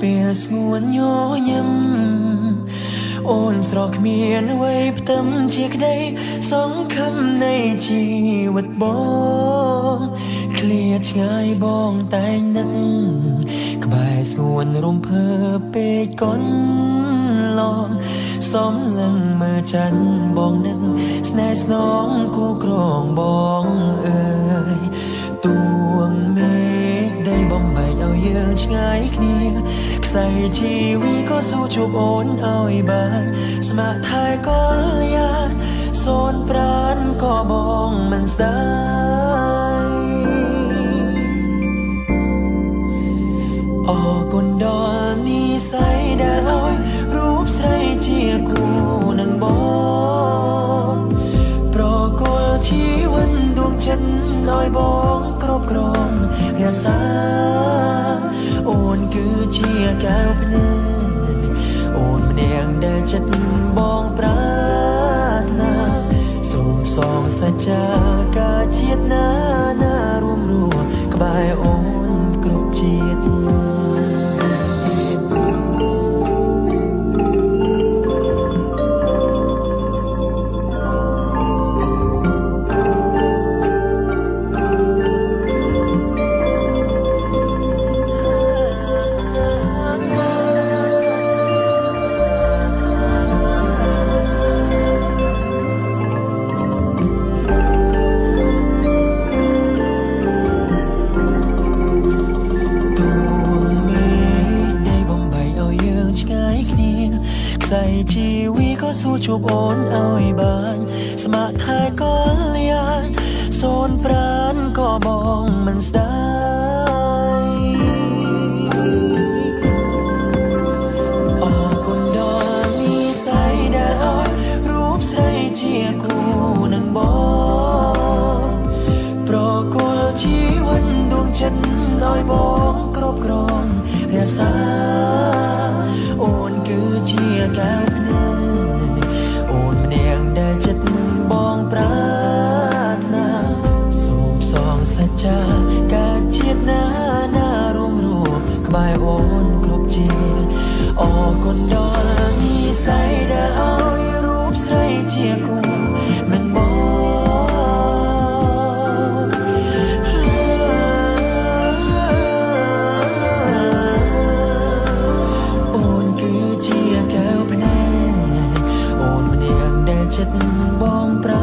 ពេលស្ងួនញញឹមអូនស្រកគ្មានអ្វីផ្ទឹមជាក្តីសង្ឃឹមនៃជីវិតបងឃ្លាតឆ្ងាយបងតែងនឹកក្បែរស្ងួនរំភើបពេកកូនឡងសំឡឹងមើលចាញ់បងនឹកស្នេហ៍ស្នងគូក្រងបងអើយទួងមេឃដីបំបែកឲ្យយើងឆ្ងាយគ្នាខ្សែជីវីក៏ស៊ូជួបអូនឲ្យបានស្ម័គ្រថែកលយាសូនប្រានក៏បងមិនស្ដាយអរគុណដល់និស្ស័យដែលឲ្យរូបស្រីជាគូនឹងបងប្រគល់ជីវិតដួងចិត្តឲ្យបងគ្រប់គ្រងរក្សាអូនគឺជាកែវភ្នែកអូនម្នាក់ដែលចិត្តបងប្រាថ្នាសូមសងសច្ចាការជាតិណារួមក្បែរអូនគ្រប់ជាតិជីវីក៏ស៊ូជួបអូនឲ្យបានស្ម័គ្រថែកលយាសូនប្រានក៏បងមិនស្ដាយអរគុណដល់និស្ស័យដែលឲ្យរូបស្រីជាគូនឹងបងប្រគល់ជីវិតដួងចិត្តឲ្យបងគ្រប់គ្រងរក្សាអូនគឺជាកែវភ្នែកអូនម្នាក់ដែលចិត្តបងប្រាថ្នាសូមសងសច្ចាការជាតិណារួមក្បែរអូនគ្រប់ជាតិអរគុណដល់និស្ស័យដែលឲ្យរូបស្រីជាគូនឹងបងចិត្តបងប្រា